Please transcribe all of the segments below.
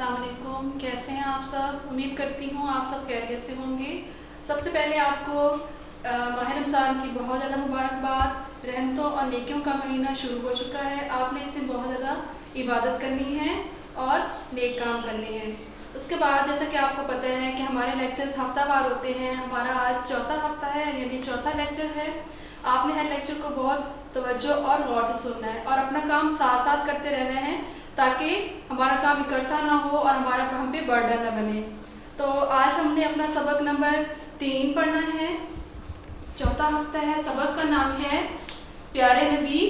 अस्सलाम वालेकुम। कैसे हैं आप सब? उम्मीद करती हूँ आप सब खैरियत से होंगे। सबसे पहले आपको माह रमज़ान की बहुत ज़्यादा मुबारकबाद। रहमतों और नेकियों का महीना शुरू हो चुका है। आपने इसमें बहुत ज़्यादा इबादत करनी है और नेक काम करने हैं। उसके बाद जैसा कि आपको पता है कि हमारे लेक्चर्स हफ्तावार होते हैं। हमारा आज चौथा हफ्ता है, यानी चौथा लेक्चर है। आपने हर लेक्चर को बहुत तवज्जो और गौर से सुनना है और अपना काम साथ साथ करते रहना है ताकि हमारा काम इकट्ठा ना हो और हमारा हम पे बर्डन न बने। तो आज हमने अपना सबक नंबर 3 पढ़ना है। चौथा हफ्ता है। सबक का नाम है प्यारे नबी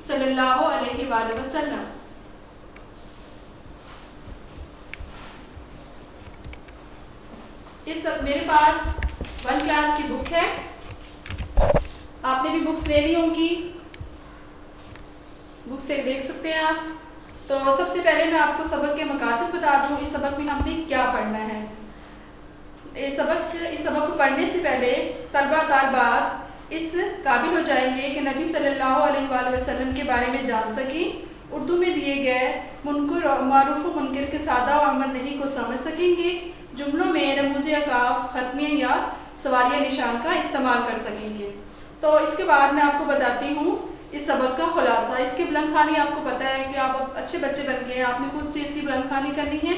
सल्लल्लाहु अलैहि वसल्लम। इस मेरे पास 1 क्लास की बुक है। आपने भी बुक्स ले ली होंगी, बुक से देख सकते हैं आप। तो सबसे पहले मैं आपको सबक के मकासद बता दूं, इस सबक में हमने क्या पढ़ना है। इस सबक को पढ़ने से पहले तलबा तालिबात इस काबिल हो जाएंगे कि नबी सल्लल्लाहु अलैहि वसल्लम के बारे में जान सकें। उर्दू में दिए गए मुनकर मारूफ व मुनकर के सादा और अमर नहीं को समझ सकेंगे। जुमलों में रमूज़ अकाफ, खत्मिया या सवालिया निशान का इस्तेमाल कर सकेंगे। तो इसके बाद मैं आपको बताती हूँ इस सबक का खुलासा। इसकी बुलंद खानी आपको पता है कि आप अब अच्छे बच्चे बन गए हैं, आपने खुद से इसकी बुलंद खानी करनी है।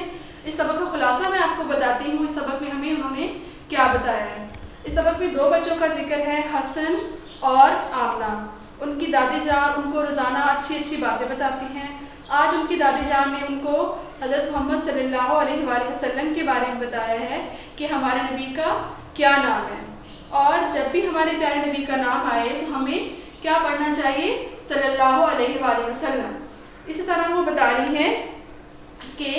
इस सबक का खुलासा मैं आपको बताती हूँ। इस सबक में हमें उन्होंने क्या बताया है। इस सबक में 2 बच्चों का जिक्र है, हसन और आमना। उनकी दादी जान उनको रोज़ाना अच्छी अच्छी बातें बताती हैं। आज उनकी दादी जान ने उनको हज़रत मोहम्मद सल्लल्लाहु अलैहि वसल्लम के बारे में बताया है कि हमारे नबी का क्या नाम है। और जब भी हमारे प्यारे नबी का नाम आए तो हमें क्या पढ़ना चाहिए? सल्लल्लाहु अलैहि वसल्लम। इसी तरह वो बता रही हैं कि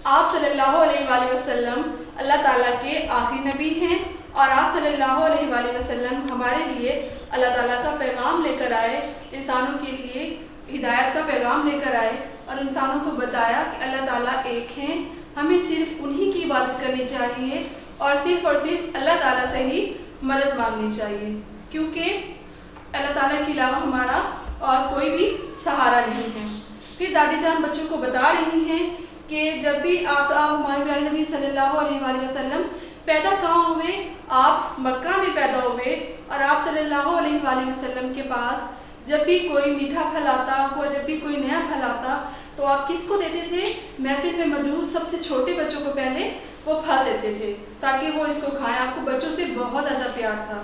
आप सल्लल्लाहु अलैहि वसल्लम अल्लाह ताला के आखिरी नबी हैं और आप सल्लल्लाहु अलैहि वसल्लम हमारे लिए अल्लाह ताला का पैगाम लेकर आए, इंसानों के लिए हिदायत का पैगाम लेकर आए और इंसानों को बताया कि अल्लाह ताला एक हैं, हमें सिर्फ उन्हीं की इबादत करनी चाहिए और सिर्फ अल्लाह ताला से ही मदद मांगनी चाहिए, क्योंकि अल्लाह ताला के अलावा हमारा और कोई भी सहारा नहीं है। फिर दादी जान बच्चों को बता रही हैं कि जब भी आप हमारे प्यारे नबी सल्लल्लाहु अलैहि वसल्लम पैदा कहाँ हुए? आप मक्का में पैदा हुए और आप सल्लल्लाहु अलैहि वसल्लम के पास जब भी कोई मीठा फल आता, जब भी कोई नया फल आता तो आप किसको देते थे? महफिल में मौजूद सबसे छोटे बच्चों को पहले वो फल देते थे ताकि वो इसको खाएं। आपको बच्चों से बहुत ज़्यादा प्यार था।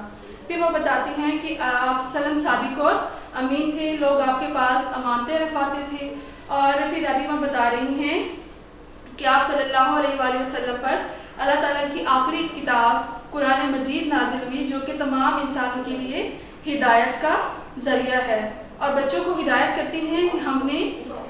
फिर वो बताती हैं कि आप सल्लम सादिक और अमीन थे, लोग आपके पास अमानतें रखवाते थे। और फिर दादी माँ बता रही हैं कि आप सल्लल्लाहु अलैहि वसल्लम पर अल्लाह ताला की आखिरी किताब कुरान मजीद नाज़िल हुई, जो कि तमाम इंसानों के लिए हिदायत का ज़रिया है। और बच्चों को हिदायत करती हैं कि हमने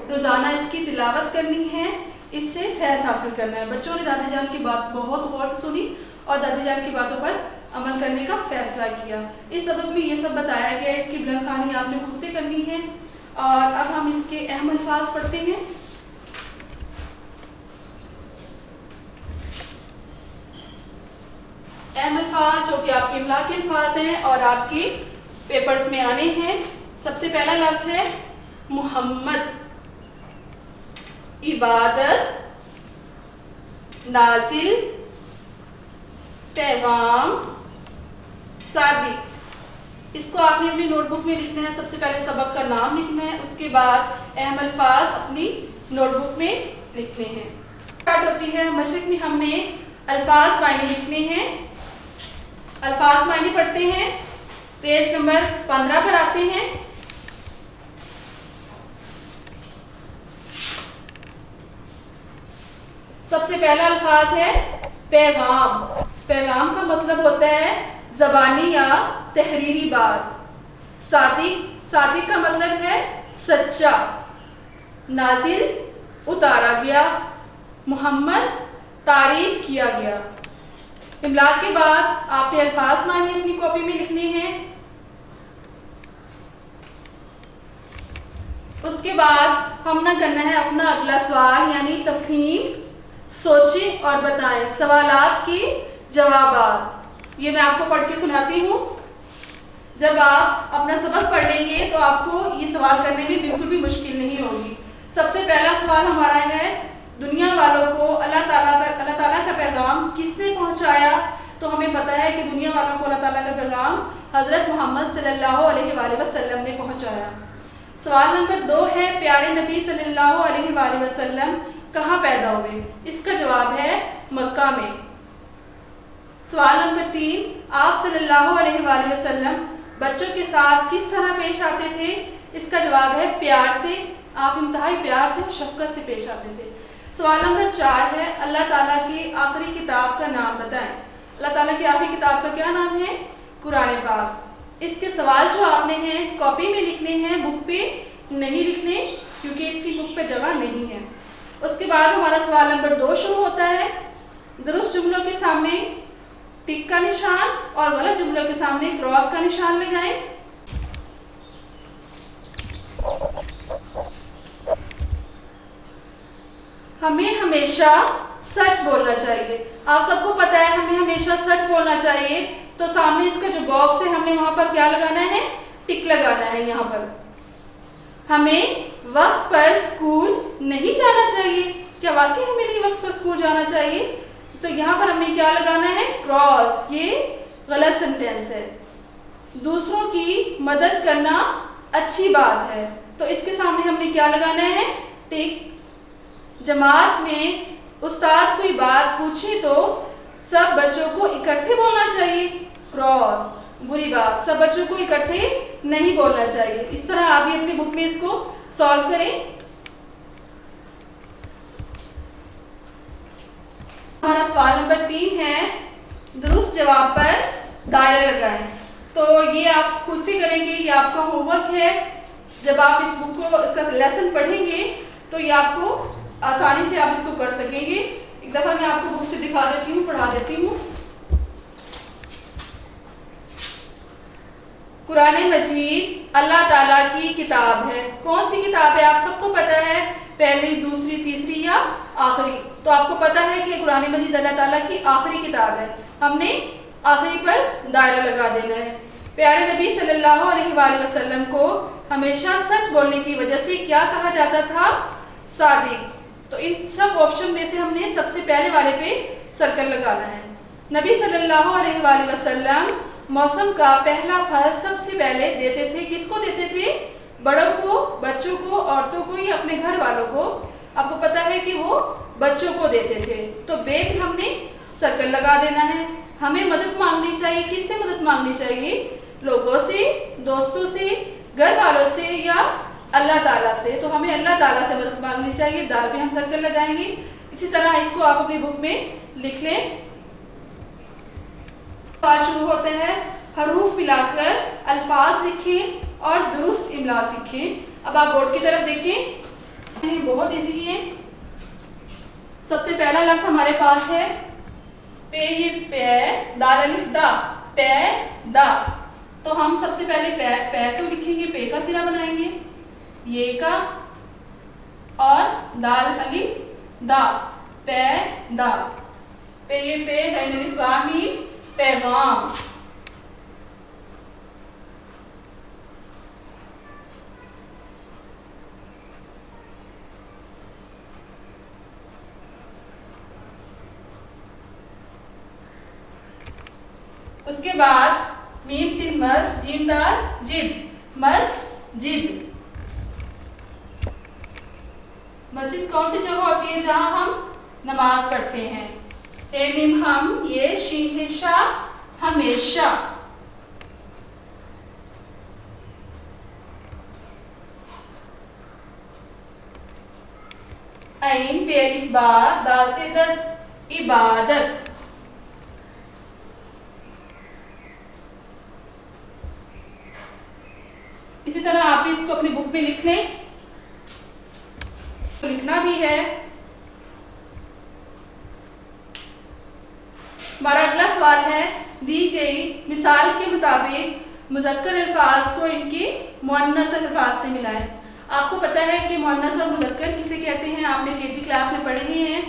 रोज़ाना इसकी तिलावत करनी है, इससे फैज़ हासिल करना है। बच्चों ने दादी जान की बात बहुत गौर से सुनी और दादी जान की बातों पर अमल करने का फैसला किया। इस सबक में ये सब बताया गया है। इसकी बुलंद खानी आपने खुद से करनी है। और अब हम इसके अहम अल्फाज पढ़ते हैं। अहम अल्फाज जो कि आपके इमला के अल्फाज हैं और आपके पेपर्स में आने हैं। सबसे पहला लफ्ज़ है मुहम्मद, इबादत, नाजिल, पैगाम, सादिक। इसको आपने अपनी नोटबुक में लिखना है। सबसे पहले सबक का नाम लिखना है, उसके बाद अहम अल्फाज अपनी नोटबुक में लिखने हैं। स्टार्ट होती है मशरिक में हमने अल्फाज मायने लिखने हैं। अल्फाज मायने पढ़ते हैं, पेज नंबर 15 पर आते हैं। सबसे पहला अल्फाज है पैगाम। पैगाम का मतलब होता है ज़बानी या तहरीरी बात। सादिक का मतलब है सच्चा। नाजिल उतारा गया। मुहम्मद तारीफ किया गया। इमला के बाद आपने अल्फाज मानी अपनी कॉपी में लिखने हैं। उसके बाद हमने करना है अपना अगला सवाल, यानी तफहीम। सोचें और बताएं सवालात के जवाबात। ये मैं आपको पढ़ के सुनाती हूँ। जब आप अपना सबक पढ़ लेंगे तो आपको ये सवाल करने में बिल्कुल भी मुश्किल नहीं होगी। सबसे पहला सवाल हमारा है دنیا والوں کو اللہ تعالیٰ کا پیغام کس نے پہنچایا؟ تو ہمیں پتہ ہے کہ دنیا والوں کو اللہ تعالیٰ کا پیغام حضرت محمد صلی اللہ علیہ وآلہ وسلم نے پہنچایا۔ سوال نمبر 2 ہے، پیارے نبی صلی اللہ علیہ وآلہ وسلم کہاں پیدا ہوئے؟ اس کا جواب ہے مکہ میں۔ سوال نمبر 3، آپ صلی اللہ علیہ وآلہ وسلم بچوں کے ساتھ کس طرح پیش آتے تھے؟ اس کا جواب ہے پیار سے، آپ انتہائی پیار سے، شفقت سے پیش آتے تھے۔ سوال نمبر 4 ہے، اللہ تعالیٰ کی آخری کتاب کا نام بتائیں۔ اللہ تعالیٰ کی آخری کتاب کا کیا نام ہے؟ قرآن پاک۔ اس کے سوال جو آپ نے ہیں کاپی میں لکھنے ہیں، بک پہ نہیں لکھنے، کیونکہ اس کی بک پہ جگہ نہیں ہے۔ اس کے بعد ہمارا سوال نمبر 2 شروع ہوتا ہے، درست جملوں کے سامنے ٹک کا نشان اور غلط جملوں کے سامنے کراس کا نشان لگائیں۔ ہمیں ہمیشہ سچ بولنا چاہیے۔ آپ سب کو پتہ ہے ہمیں ہمیشہ سچ بولنا چاہیے، تو سامنے اس کا جو باکس ہے ہم نے وہاں پر کیا لگانا ہے؟ ٹک لگانا ہے یہاں پر۔ ہمیں وقت پر اسکول نہیں جانا چاہیے۔ کیا واقعی ہمیں نہیں وقت پر اسکول جانا چاہیے؟ تو یہاں پر ہم نے کیا لگانا ہے؟ کراس۔ یہ غلط سینٹینس ہے۔ دوسروں کی مدد کرنا اچھی بات ہے، تو اس کے سامنے ہم نے کیا لگانا ہے؟ ٹک۔ جماعت میں استاد کوئی بات پوچھے تو سب بچوں کو اکٹھے بولنا چاہیے، کراس۔ بری بات، سب بچوں کو اکٹھے نہیں بولنا چاہیے۔ اس طرح آپ بھی اپنی بک میں اس کو سالو کریں۔ ہمارا سوال نمبر 3 ہے، درست جواب پر دائرہ لگائیں۔ تو یہ آپ خود سے کریں گے، یہ آپ کا ہوم ورک ہے۔ جب آپ اس بک کو، اس کا لیسن پڑھیں گے تو یہ آپ کو آسانی سے آپ اس کو کر سکیں گے۔ ایک دفعہ میں آپ کو بک سے دکھا دیتی ہوں، پڑھا دیتی ہوں۔ قرآن مجید اللہ تعالیٰ کی کتاب ہے۔ کون سی کتاب ہے؟ آپ سب کو پتہ ہے، پہلی، دوسری، تیسری یا آخری؟ تو آپ کو پتہ ہے کہ قرآن مجید اللہ تعالیٰ کی آخری کتاب ہے۔ ہم نے آخری پر دائرہ لگا دینا ہے۔ پیارے نبی صلی اللہ علیہ وآلہ وسلم کو ہمیشہ سچ بولنے کی وجہ سے کیا کہا جاتا تھا؟ صادق۔ تو ان سب آپشن میں سے ہم نے سب سے پہلے والے پہ سرکل لگانا ہے۔ نبی صلی اللہ علیہ وآلہ وسلم موسم کا پہلا پھل سب سے پہلے دیتے تھے، کس کو دیتے تھے؟ بڑوں کو، بچوں کو، عورتوں کو یا اپنے گھر والوں کو؟ آپ کو پتا ہے کہ وہ بچوں کو دیتے تھے، تو بے پہ ہم نے سرکل لگا دینا ہے۔ ہمیں مدد مانگنی چاہیے، کس سے مدد مانگنی چاہیے؟ لوگوں سے، دوستوں سے، گھر والوں سے یا اللہ تعالیٰ سے؟ تو ہمیں اللہ تعالیٰ سے مدد مانگنی چاہیے، دال پہ ہم سرکل لگائیں گے۔ اسی طرح اس کو آپ اپنی بک میں لکھ لیں۔ سوال شروع ہوتے ہیں، حروف ملا کر الفاظ لکھیں اور درست املا سیکھیں۔ اب آپ بورڈ کی طرف دیکھیں، بہت ایزی ہے۔ سب سے پہلا لفظ ہمارے پاس ہے پے، یہ پے، دال الف دا، پے دا۔ تو ہم سب سے پہلے پے کو لکھیں گے، پے کا سرا بنائیں گے، یہ کا، اور دال الف دا، پے دا۔ پے، یہ پے، غین الف با میم، پیغام۔ اس کے بعد میم سین مس، جیم دال جب، مسجد۔ مسجد کون سی جگہ ہوتی ہے؟ جہاں ہم نماز پڑھتے ہیں۔ اے میم ہم، یہ شین ہشا، ہمیشہ۔ عین پے الف با، دال تے در، عبادت۔ اسی طرح آپ بھی اس کو اپنی بک میں لکھ لیں، لکھنا بھی ہے۔ ہمارا اگلا سوال ہے، دی گئی مثال کے مطابق مذکر الفاظ کو ان کے مؤنث الفاظ سے ملائیں۔ آپ کو پتہ ہے کہ مؤنث اور مذکر کسے کہتے ہیں؟ آپ نے KG کلاس میں پڑھے ہی ہیں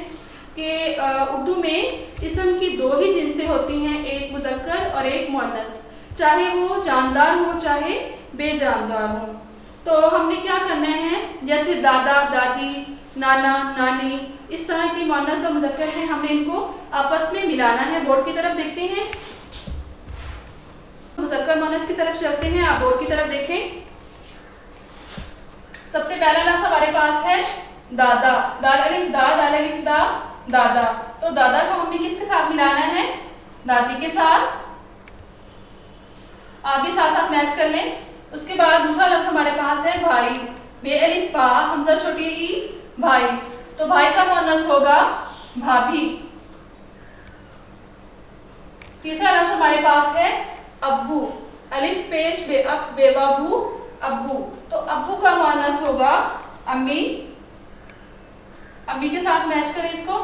کہ اردو میں اسم کی 2 ہی جنسیں ہوتی ہیں، ایک مذکر اور ایک مؤنث، چاہے وہ جاندار ہو چاہے بے جاندار ہو۔ تو ہم نے کیا کرنا ہے، جیسے دادا، دادی، नाना, नानी, इस तरह की मुअन्नस और मुज़क्कर हैं, हमें इनको आपस में मिलाना है। बोर्ड की तरफ देखते हैं, मुज़क्कर मुअन्नस की तरफ चलते हैं। आप बोर्ड की तरफ देखें। सबसे पहला लफ्ज़ हमारे पास है दादा, दाल अलिफ दा, दाल अलिफ दा, दादा। तो दादा को हमने किसके साथ मिलाना है? दादी के साथ। आप भी साथ साथ मैच कर लें। उसके बाद दूसरा लफ्ज़ हमारे पास है भाई, बे अलिफ बा, हमजा छोटी ई, भाई। तो भाई का मुअन्नस होगा भाभी। तीसरा लफ्ज़ हमारे पास है अब्बू, अलिफ पेश बे अब बे बाबू, अब्बू। तो अब्बू का मुअन्नस होगा अम्मी। अम्मी के साथ मैच करें इसको।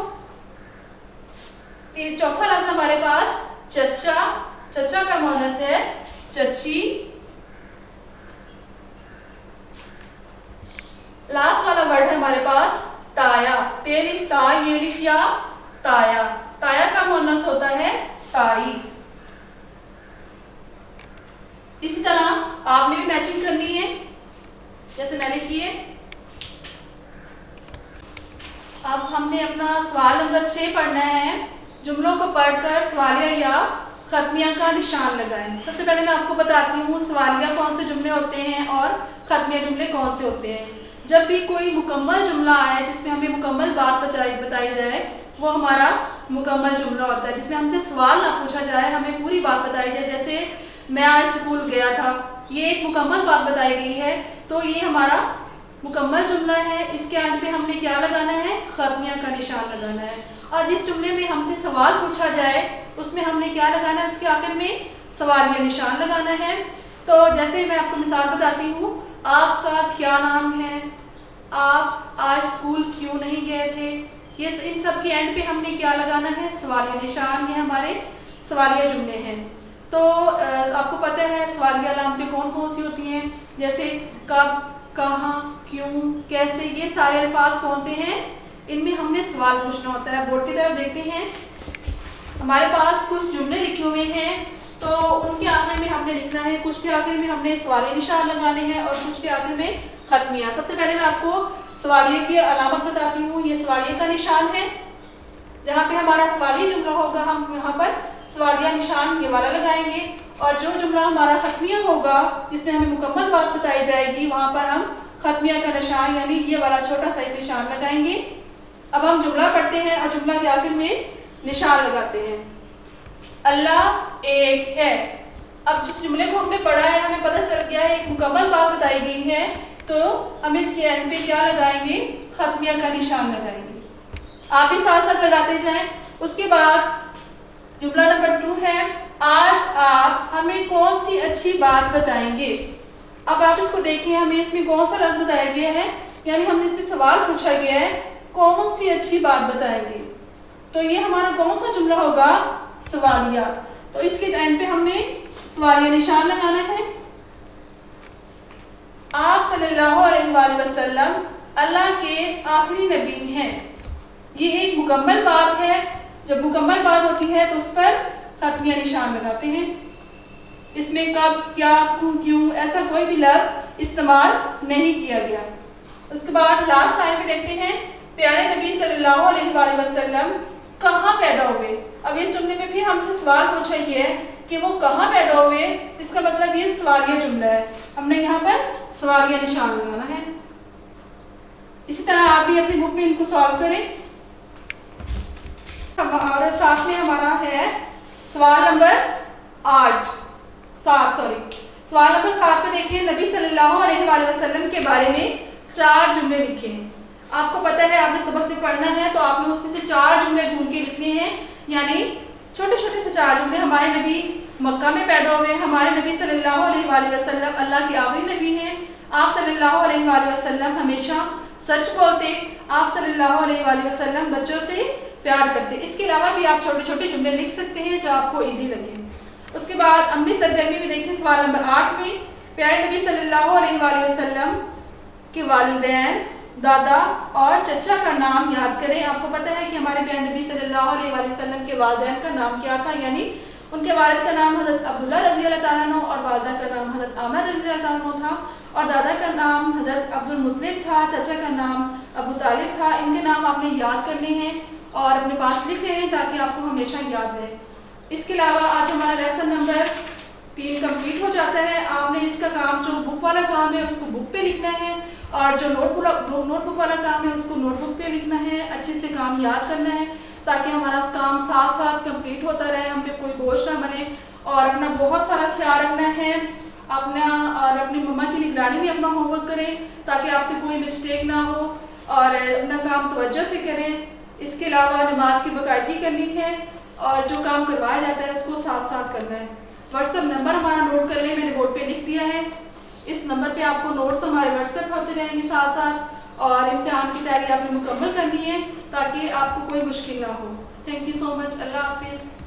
चौथा लफ्ज़ हमारे पास चचा, चचा का मुअन्नस है चची। लास्ट वाला वर्ड है हमारे पास ताया, तेलिफ ता, ये लिख या ताया। ताया का मुअन्नस होता है ताई। इसी तरह आपने भी मैचिंग करनी है जैसे मैंने की है। अब हमने अपना सवाल नंबर 6 पढ़ना है। जुमलों को पढ़कर सवालिया या खत्मिया का निशान लगाएं। सबसे पहले मैं आपको बताती हूँ सवालिया कौन से जुमले होते हैं और खत्मिया जुमले कौन से होते हैं। जब भी कोई मुकम्मल जुमला आए जिसमें हमें मुकम्मल बात बताई जाए, वो हमारा मुकम्मल जुमला होता है। जिसमें हमसे सवाल ना पूछा जाए, हमें पूरी बात बताई जाए। जैसे मैं आज स्कूल गया था, ये एक मुकम्मल बात बताई गई है, तो ये हमारा मुकम्मल जुमला है। इसके अंत पे हमने क्या लगाना है? खत्मिया का निशान लगाना है। और जिस जुमले में हमसे सवाल पूछा जाए उसमें हमने क्या लगाना है? उसके आखिर में सवालिया निशान लगाना है। तो जैसे मैं आपको मिसाल बताती हूँ, आपका क्या नाम है, आप आज स्कूल क्यों नहीं गए थे, ये इन सब के एंड पे हमने क्या लगाना है? सवालिया निशान। ये हमारे सवालिया जुमले हैं। तो आपको पता है सवालिया अलामतें कौन कौन सी होती हैं, जैसे कब, कहाँ, क्यों, कैसे, ये सारे अल्फाज कौन से हैं? इनमें हमने सवाल पूछना होता है। बोर्ड की तरफ देखते हैं, हमारे पास कुछ जुमले लिखे हुए हैं, तो उनके आखिर में हमने लिखना है, कुछ के आखिर में हमने सवालिया निशान लगाने हैं और कुछ के आखिर में खत्मिया। सबसे पहले मैं आपको सवालिया की अलामत बताती हूँ। ये सवालिया का निशान है, जहाँ पे हमारा सवालिया जुमला होगा हम यहाँ पर सवालिया निशान ये वाला लगाएंगे। और जो जुमला हमारा खत्मिया होगा जिसमें हमें मुकम्मल बात बताई जाएगी, वहाँ पर हम खत्मिया का निशान यानी ये वाला छोटा सा एक निशान लगाएंगे। अब हम जुमला पढ़ते हैं और जुमला के आखिर में निशान लगाते हैं। अल्लाह एक है। अब जिस जुमले को हमने पढ़ा है, हमें पता चल गया है एक मुकम्मल बात बताई गई है, तो हम इसके एंड पे क्या लगाएंगे? खत्मिया का निशान लगाएंगे। आप भी साथ साथ लगाते जाएं। उसके बाद जुमला नंबर 2 है, आज आप हमें कौन सी अच्छी बात बताएंगे। अब आप इसको देखिए, हमें इसमें कौन सा लफ्ज़ बताया गया है, यानी हमने इसमें सवाल पूछा गया है कौन सी अच्छी बात बताएंगे। तो ये हमारा कौन सा जुमला होगा? सवालिया। तो इसके एंड पे हमने सवालिया निशान लगाना है। आप सल्लल्लाहु अलैहि वसल्लम अल्लाह के आखिरी नबी हैं। ये एक मुकम्मल बात है। जब मुकम्मल बात होती है तो उस पर खत्मिया निशान लगाते हैं। इसमें कब, क्या, क्यों ऐसा कोई भी लफ्ज़ इस्तेमाल नहीं किया गया। उसके बाद लास्ट लाइन में देखते हैं, प्यारे नबी सल्लल्लाहु अलैहि वसल्लम कहाँ पैदा हुए। अब इस जुमले में भी हमसे सवाल पूछा गया है कि वो कहाँ पैदा हुए। इसका मतलब ये सवालिया जुमला है, हमने यहाँ पर सवालिया निशान लगाना है। इसी तरह आप भी अपनी बुक में इनको सॉल्व करें। और साथ में हमारा है सवाल नंबर 7 सवाल नंबर 7 पे देखिए, नबी सल्लल्लाहु अलैहि वसल्लम के बारे में 4 जुमले लिखे हैं। आपको पता है आपने सबक जब पढ़ना है तो आपने उसमें से 4 जुमले ढूंढ के लिखने हैं, यानी छोटे छोटे से 4 जुमले। हमारे नबी मक्का में पैदा हुए, हमारे नबी सल्लल्लाहु अलैहि वसल्लम अल्लाह के आखिरी नबी हैं, आप सल्लल्लाहु अलैहि वसल्लम हमेशा सच बोलते, आप सल्लल्लाहु अलैहि वसल्लम बच्चों से प्यार करते। इसके अलावा भी आप छोटे छोटे जुमले लिख सकते हैं जो आपको इजी लगे। उसके बाद अम्मी सरगर्मी में देखिए सवाल नंबर 8 में, प्यारे नबी सल्लल्लाहु अलैहि वसल्लम के वालिदैन, दादा और चचा का नाम याद करें। आपको पता है कि हमारे प्यारे नबी सल्लल्लाहु अलैहि वसल्लम के वालिदैन का नाम क्या था, यानी उनके वालिद का नाम हज़रत अब्दुल्लाह रज़ी अल्लाह ताला अन्हु और वालिदा का नाम हज़रत आमना रज़ी अल्लाह ताला अन्हु था, और दादा का नाम हज़रत अब्दुल मुत्तलिब था, चचा का नाम अबू मुतालिब था, इनके नाम आपने याद करने हैं और अपने पास लिख लेने हैं ताकि आपको हमेशा याद रहे। इसके अलावा आज हमारा लेसन नंबर 3 कंप्लीट हो जाता है। आपने इसका काम, जो बुक वाला काम है उसको बुक पे लिखना है और जो नोटबुक वाला काम है उसको नोटबुक पे लिखना है। अच्छे से काम याद करना है ताकि हमारा काम साथ साथ कंप्लीट होता रहे, हम पे कोई बोझ ना बने। और अपना बहुत सारा ख्याल रखना है अपना, और अपनी मम्मा की निगरानी में अपना होमवर्क करें ताकि आपसे कोई मिस्टेक ना हो और अपना काम तवज्जो से करें। इसके अलावा नमाज की बाकायदगी करनी है और जो काम करवाया जाता है उसको साथ साथ करना है। व्हाट्सएप नंबर हमारा नोट कर लें, मैंने बोर्ड पे लिख दिया है। इस नंबर पे आपको नोट्स हमारे व्हाट्सएप होते रहेंगे साथ साथ, और इम्तिहान की तैयारी आपने मुकम्मल करनी है ताकि आपको कोई मुश्किल ना हो। Thank you so much. अल्लाह हाफिज़।